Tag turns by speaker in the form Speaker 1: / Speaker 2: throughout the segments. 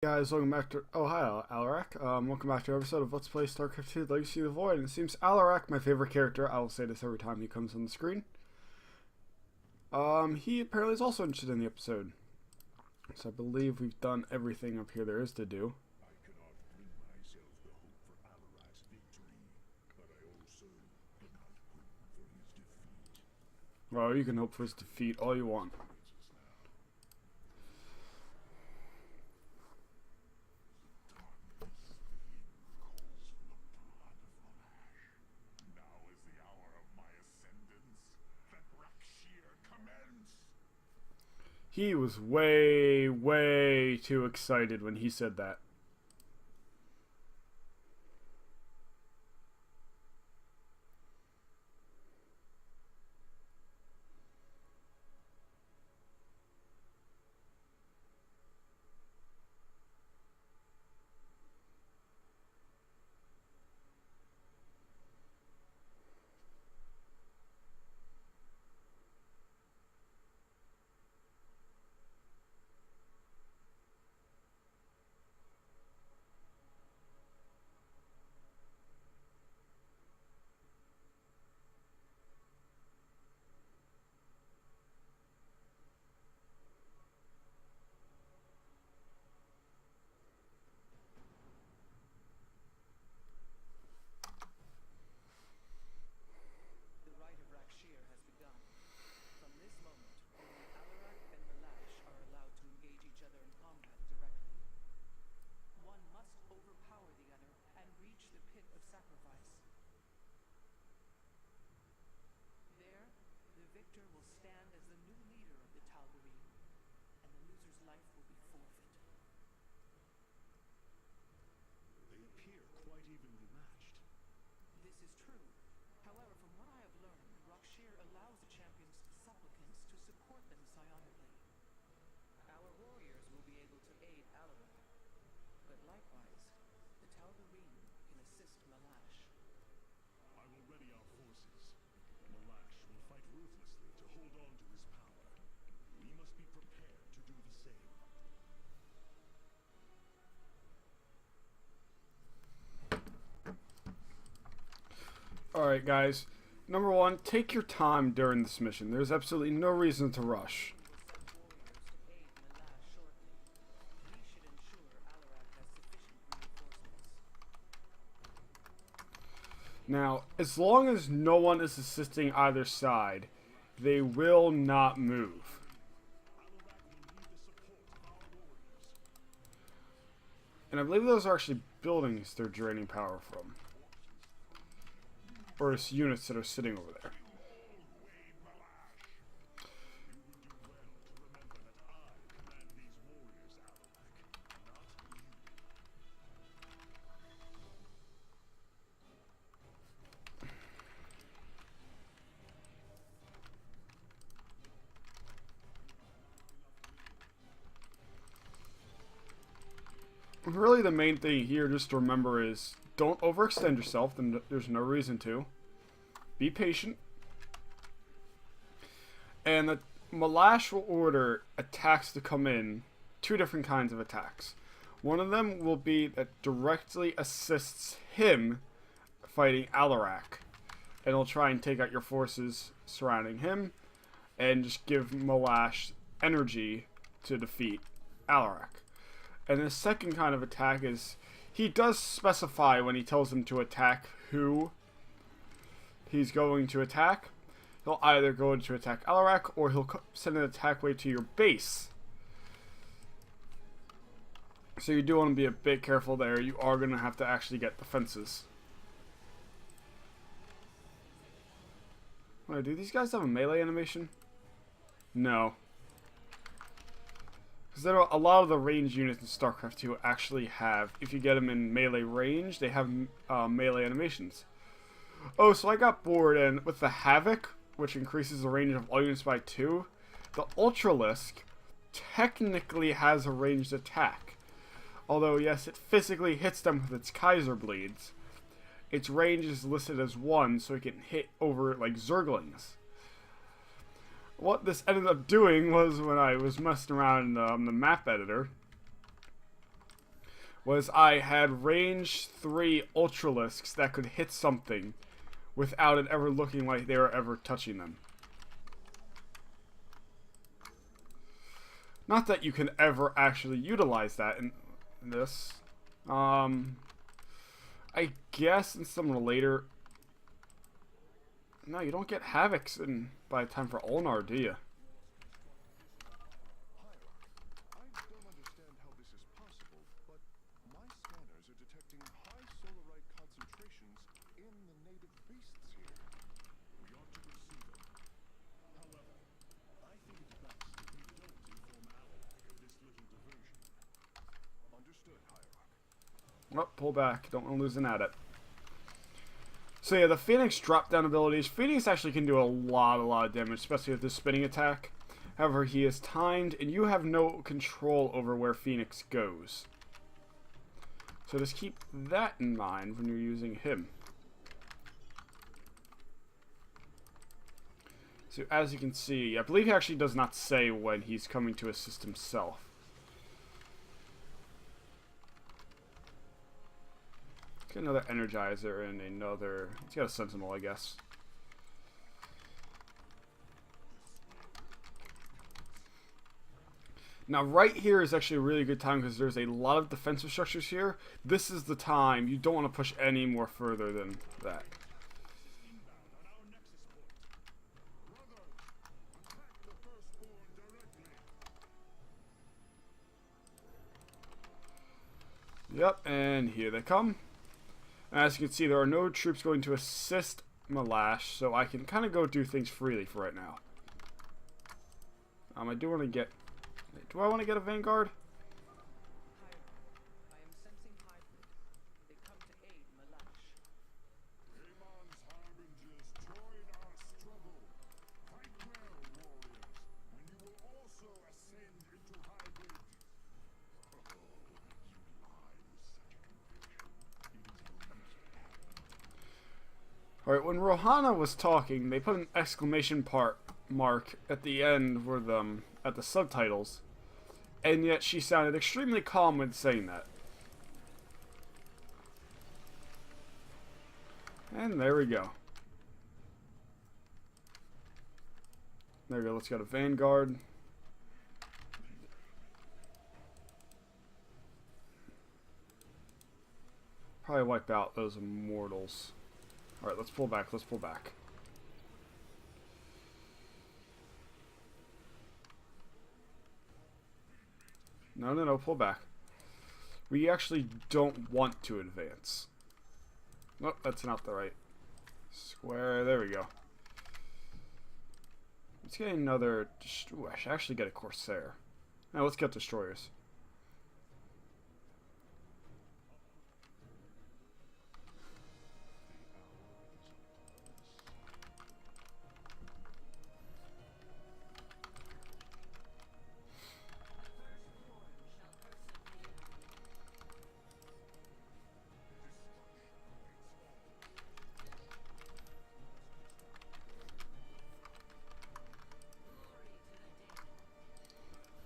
Speaker 1: Guys, welcome back to hi Alarak. Welcome back to an episode of Let's Play StarCraft 2 Legacy of the Void. And it seems Alarak, my favorite character, I will say this every time he comes on the screen. He apparently is also interested in the episode. So I believe we've done everything up here there is to do.
Speaker 2: I cannot bring myself to hope for Alarak's victory, but I also cannot hope for his defeat.
Speaker 1: Well, you can hope for his defeat all you want. He was way too excited when he said that. Alright guys, number one, take your time during this mission. There's absolutely no reason to rush. Now, as long as no one is assisting either side, they will not move. And I believe those are actually buildings they're draining power from. Or it's units that are sitting over there. Really, the main thing here just to remember is don't overextend yourself. There's no reason to. Be patient. And the Malash will order attacks to come in. Two different kinds of attacks. One of them will be that directly assists him fighting Alarak. And he'll try and take out your forces surrounding him. And just give Malash energy to defeat Alarak. And the second kind of attack is, he does specify when he tells him to attack who he's going to attack. He'll either go to attack Alarak, or he'll send an attack wave to your base. So you do want to be a bit careful there. You are going to have to actually get defenses. Wait, do these guys have a melee animation? No. Because a lot of the range units in StarCraft 2 actually have, if you get them in melee range, they have melee animations. Oh, so I got bored, and with the Havoc, which increases the range of all units by 2, the Ultralisk technically has a ranged attack. Although, yes, it physically hits them with its Kaiser Bleeds. Its range is listed as 1, so it can hit over, like, Zerglings. What this ended up doing was, when I was messing around in the map editor, was I had range 3 Ultralisks that could hit something without it ever looking like they were ever touching them. Not that you can ever actually utilize that in this. I guess in some later... No, you don't get Havocs in by the time for Ulnar, do you?
Speaker 2: I don't understand how this is possible, but my scanners are detecting high solarite concentrations in the native beasts here. We ought to pursue them. However, I think it's best if we don't inform Alaric of this little diversion. Understood, Hierarch.
Speaker 1: Oh, pull back. Don't want to lose an adept. So yeah, the Phoenix drop-down abilities. Phoenix actually can do a lot of damage, especially with this spinning attack. However, he is timed, and you have no control over where Phoenix goes. So just keep that in mind when you're using him. So as you can see, I believe he actually does not say when he's coming to assist himself. Get another Energizer and another... He's got a Sentinel, I guess. Now, right here is actually a really good time because there's a lot of defensive structures here. This is the time. You don't want to push any more further than that. Yep, and here they come. As you can see, there are no troops going to assist Malash, so I can kind of go do things freely for right now. I do want to get... Do I want to get a Vanguard?
Speaker 3: I am sensing hybrid. They come to aid Malash.
Speaker 2: Amon's harbingers, join our struggle. Fight well, warriors, and you will also ascend into hybrid. Oh, you lie with such conviction. It is the least
Speaker 1: Alright, when Rohana was talking, they put an exclamation mark at the end where at the subtitles. And yet she sounded extremely calm when saying that. And there we go. There we go, let's go to Vanguard. Probably wipe out those Immortals. Alright, let's pull back, let's pull back. No, pull back. We actually don't want to advance. Nope, that's not the right square. There we go. Let's get another... Ooh, I should actually get a Corsair. Now let's get destroyers.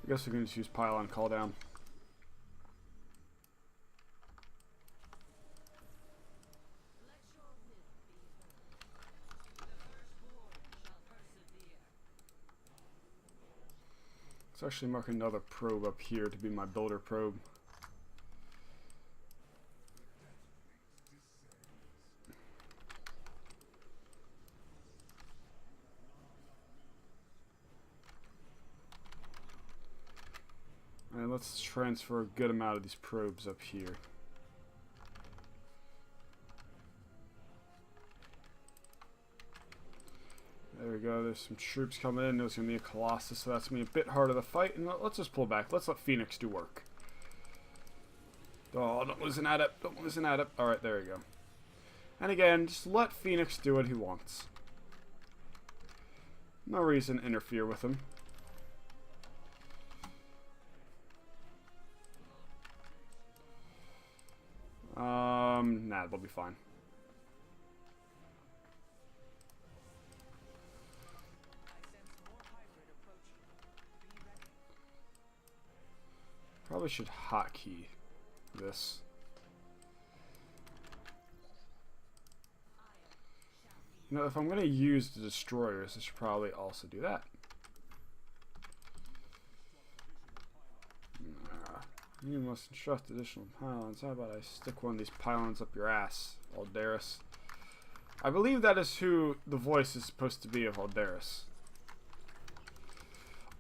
Speaker 1: I guess we can just use pylon call down. Let's actually mark another probe up here to be my builder probe. And let's transfer a good amount of these probes up here. There we go, there's some troops coming in. There's going to be a Colossus, so that's going to be a bit harder to fight. And let's just pull back. Let's let Phoenix do work. Oh, don't lose an adept. Don't lose an adept. Alright, there we go. And again, just let Phoenix do what he wants. No reason to interfere with him. Nah, they'll be fine. Probably should hotkey. this. You know, if I'm going to use the destroyers, I should probably also do that. You must construct additional pylons. How about I stick one of these pylons up your ass, Aldaris? I believe that is who the voice is supposed to be of Aldaris.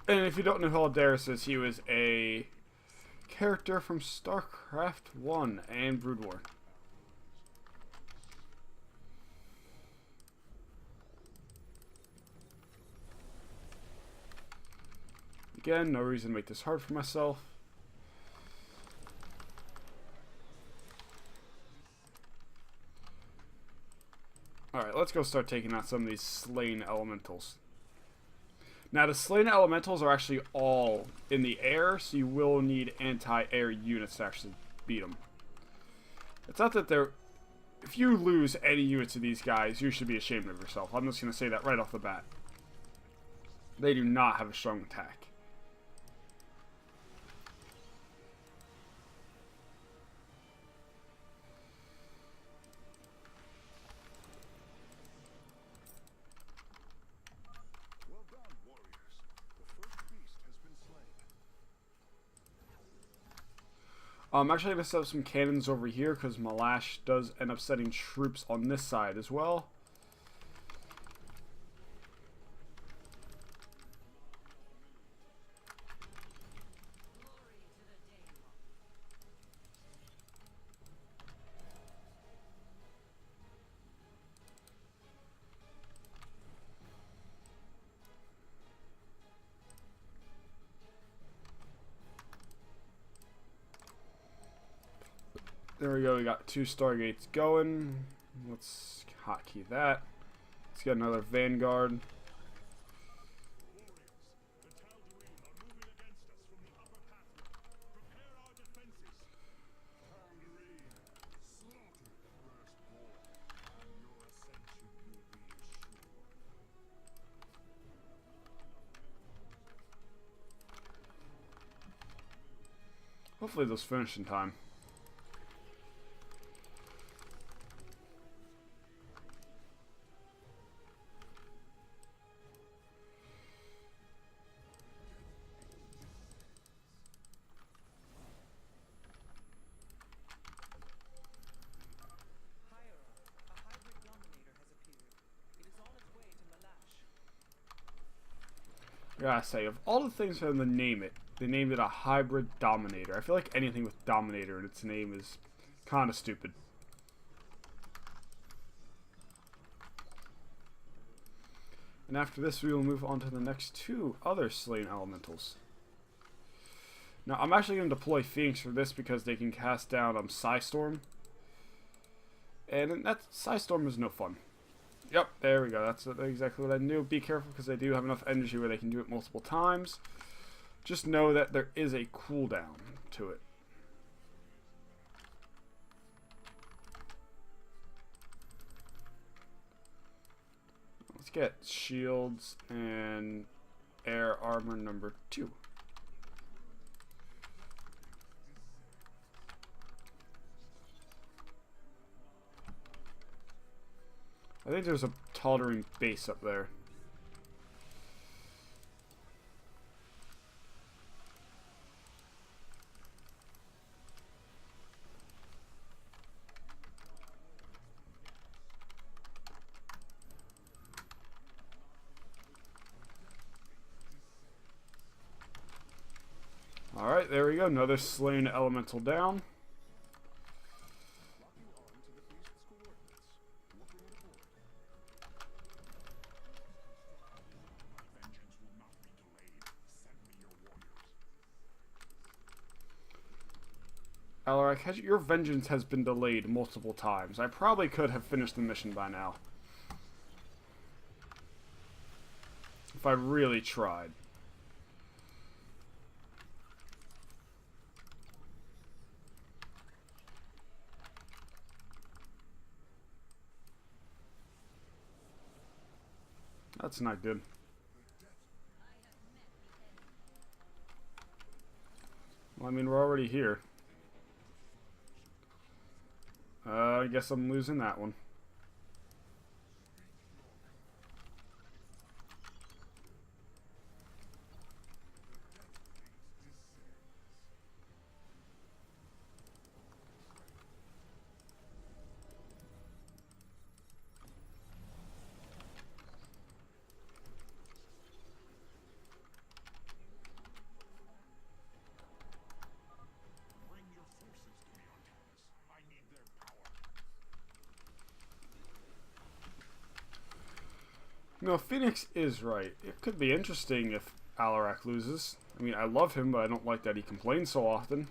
Speaker 1: And if you don't know who Aldaris is, he was a character from StarCraft 1 and Brood War. Again, no reason to make this hard for myself. Alright, let's go start taking out some of these slain elementals. Now, the slain elementals are actually all in the air, so you will need anti-air units to actually beat them. It's not that they're... If you lose any units of these guys, you should be ashamed of yourself. I'm just going to say that right off the bat. They do not have a strong attack. I'm actually going to set up some cannons over here because Malash does end up setting troops on this side as well. There we go, we got 2 Stargates going. Let's hotkey that. Let's get another Vanguard. Hopefully those finish in time. I gotta say, of all the things for them to name it, they named it a hybrid dominator. I feel like anything with dominator in its name is kind of stupid. And after this, we will move on to the next 2 other slain elementals. Now, I'm actually going to deploy Phoenix for this because they can cast down Psystorm. And that Psystorm is no fun. Yep, there we go. That's exactly what I knew. Be careful because they do have enough energy where they can do it multiple times. Just know that there is a cooldown to it. Let's get shields and air armor number 2. I think there's a tottering base up there. Alright, there we go. Another slain elemental down. Alaric, your vengeance has been delayed multiple times. I probably could have finished the mission by now. If I really tried. That's not good. Well, I mean, we're already here. I guess I'm losing that one.
Speaker 2: Bring your forces to me, Artanis. I need their power.
Speaker 1: No, Phoenix is right. It could be interesting if Alarak loses. I mean, I love him, but I don't like that he complains so often.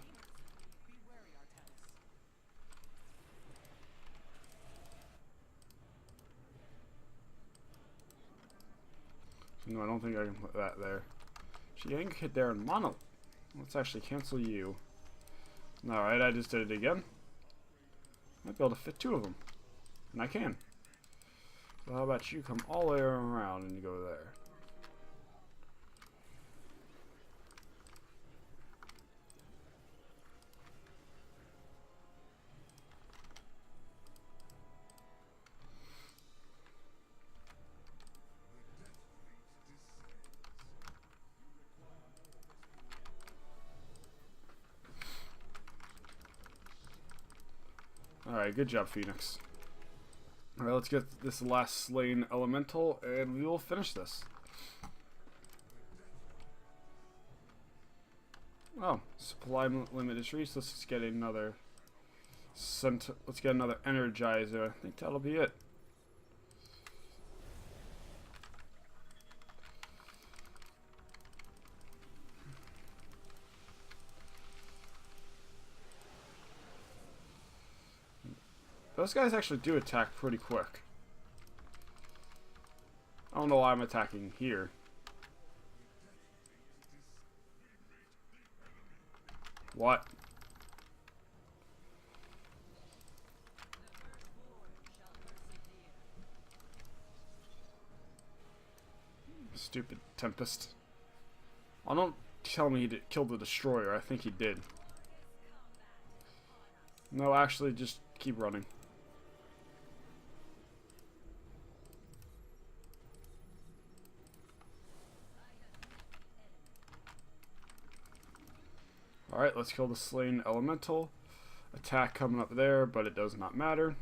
Speaker 3: Be wary, Artanis.
Speaker 1: No, I don't think I can put that there. She can hit there in mono. Let's actually cancel you. Alright, I just did it again. Might be able to fit 2 of them. And I can. So how about you come all the way around and you go there. Alright, good job, Phoenix. Alright, let's get this last slain elemental, and we will finish this. Oh, supply limit is reached. Let's just get another let's get another energizer. I think that'll be it. Those guys actually do attack pretty quick. I don't know why I'm attacking here. What? Stupid Tempest. Oh, don't tell me he killed the destroyer. I think he did. No, actually, just keep running. Alright, let's kill the slain elemental. Attack coming up there, but it does not matter.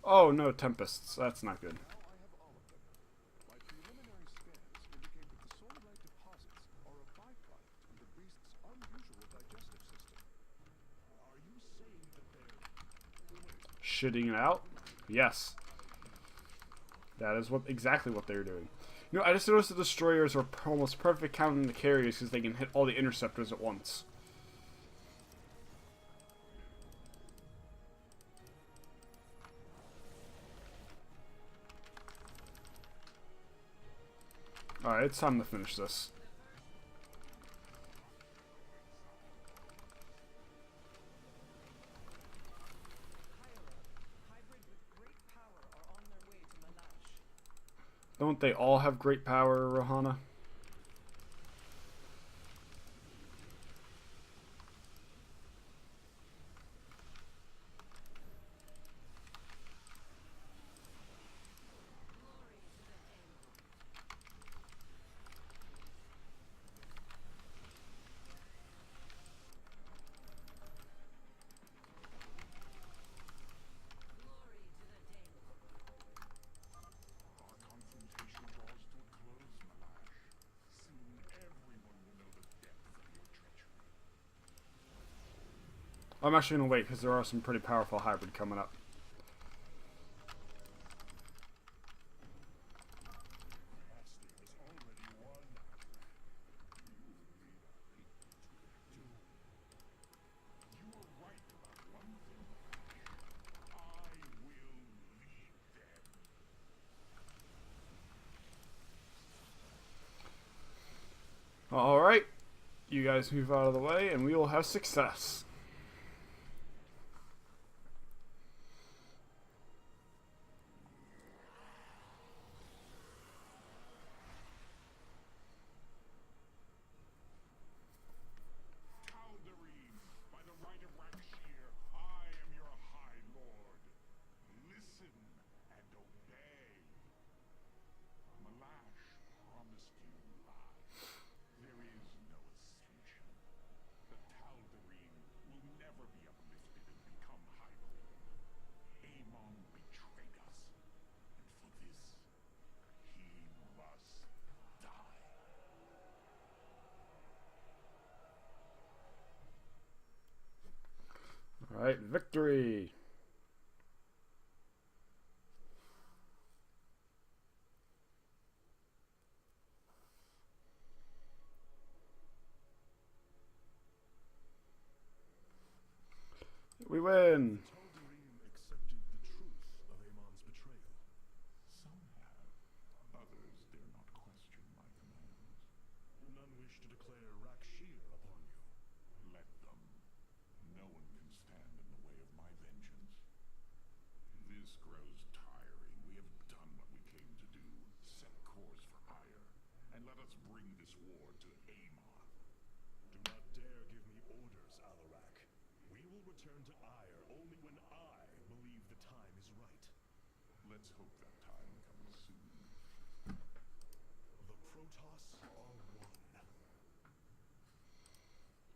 Speaker 1: Oh no, Tempests. That's not good.
Speaker 2: Now I have all of them. My preliminary scans indicate that the solarite deposits are a byproduct of the beast's unusual digestive system. Are you saying that they're...
Speaker 1: Shitting it out? Yes. That is exactly what they're doing. You know, I just noticed the destroyers are almost perfect counting the carriers because they can hit all the interceptors at once. Alright, it's time to finish this.
Speaker 3: Hybrid with great power are on their way to Malash.
Speaker 1: Don't they all have great power, Rohana?
Speaker 2: Our confrontation draws to a close, Malash. Soon everyone will know the depth of your treachery.
Speaker 1: I'm actually going to wait because there are some pretty powerful hybrid coming up.
Speaker 2: Master has already won. You were right about one thing, Malash. I will lead them.
Speaker 1: Alright, you guys move out of the way and we will have success. Alright, victory! We win!
Speaker 2: Tal'Darim accepted the truth of Amon's betrayal. Some have. Others dare not question my commands. None wish to declare Rakshir upon you. Let them. No one can stand in the way of my vengeance. This grows tiring. We have done what we came to do. Set course for Ire. And let us bring this war to Amon. Do not dare give me orders, Alarak. We will return to Ire only when I believe the time is right. Let's hope that time comes soon. The Protoss are one.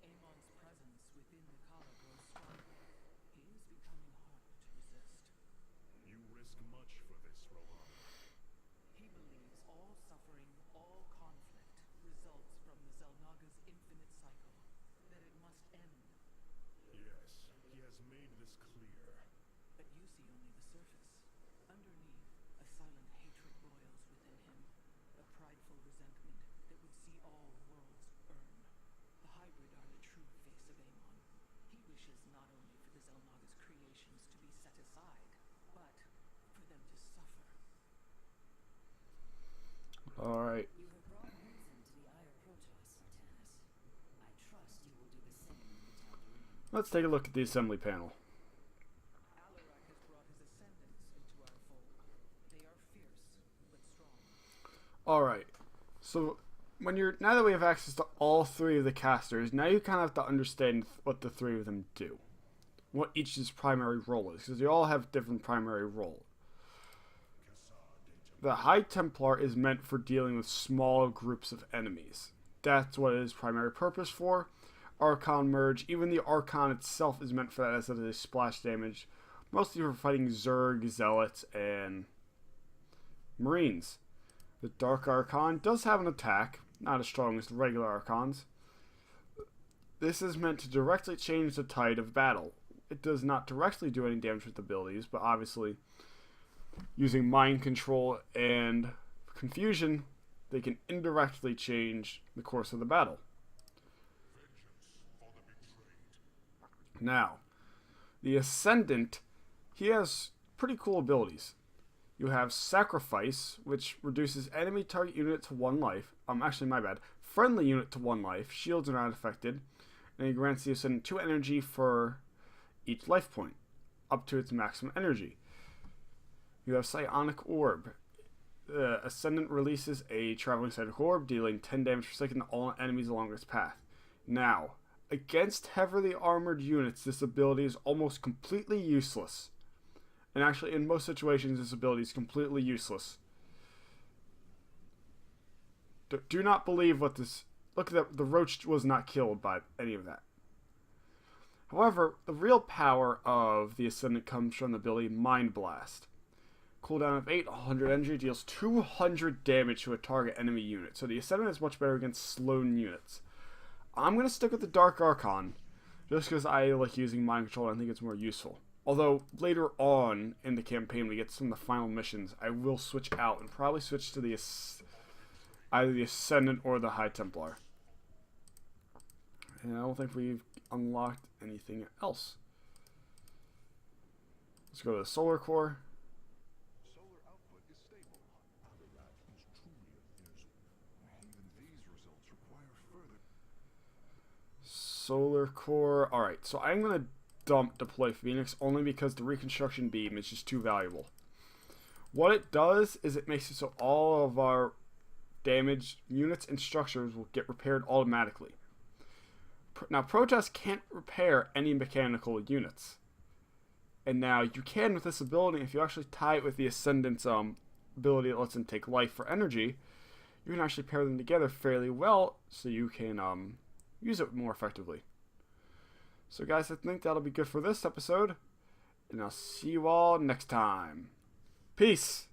Speaker 3: Amon's presence within the Kala grows stronger. He is becoming harder to resist.
Speaker 2: You risk much for this, Rohan.
Speaker 3: He believes all suffering, all conflict, results from the Xel'Naga's infinite cycle. That it must end.
Speaker 2: Yes, he has made this clear.
Speaker 3: But you see only the surface. Underneath, a silent hatred boils within him. A prideful resentment that would see all worlds burn. The hybrid are the true face of Amon. He wishes not only for the Xel'Naga's creations to be set aside, but for them to suffer.
Speaker 1: Alright.
Speaker 4: You have brought reason to the Ire Protoss, Tanis. I trust you will do the same to the Tal'Darim.
Speaker 1: Let's take a look at the assembly panel.
Speaker 3: Alarak has brought his ascendants into our fold. They are fierce, but strong.
Speaker 1: Alright. So now that we have access to all three of the casters, now you kind of have to understand what the three of them do. What each's primary role is, because they all have different primary roles. The High Templar is meant for dealing with small groups of enemies. That's what it is primary purpose for. Archon Merge, even the Archon itself is meant for that as a splash damage. Mostly for fighting Zerg, Zealots, and Marines. The Dark Archon does have an attack, not as strong as the regular Archons. This is meant to directly change the tide of battle. It does not directly do any damage with abilities, but obviously, using mind control and confusion, they can indirectly change the course of the battle. Now, the Ascendant, he has pretty cool abilities. You have Sacrifice, which reduces enemy target unit to 1 life. Actually, my bad. Friendly unit to 1 life. Shields are not affected. And he grants the Ascendant 2 energy for each life point, up to its maximum energy. You have Psionic Orb. Ascendant releases a traveling Psionic Orb, dealing 10 damage per second to all enemies along its path. Now, against heavily armored units, this ability is almost completely useless. And actually, in most situations, this ability is completely useless. Do not believe what this... Look at that, the Roach was not killed by any of that. However, the real power of the Ascendant comes from the ability Mind Blast. Cooldown of 800 energy, deals 200 damage to a target enemy unit. So the Ascendant is much better against slow units. I'm going to stick with the Dark Archon, just because I like using mind control and I think it's more useful. Although, later on in the campaign, we get some of the final missions, I will switch out and probably switch to the either the Ascendant or the High Templar. And I don't think we've unlocked anything else. Let's go to the Solar Core.
Speaker 2: Solar output is stable. Alarak is truly a fierce. Even these results require further.
Speaker 1: Solar Core. Alright, so I'm going to dump Deploy Phoenix only because the Reconstruction Beam is just too valuable. What it does is it makes it so all of our damaged units and structures will get repaired automatically. Now, Protoss can't repair any mechanical units. And now you can with this ability, if you actually tie it with the Ascendant's ability that lets them take life for energy, you can actually pair them together fairly well so you can use it more effectively. So guys, I think that'll be good for this episode. And I'll see you all next time. Peace!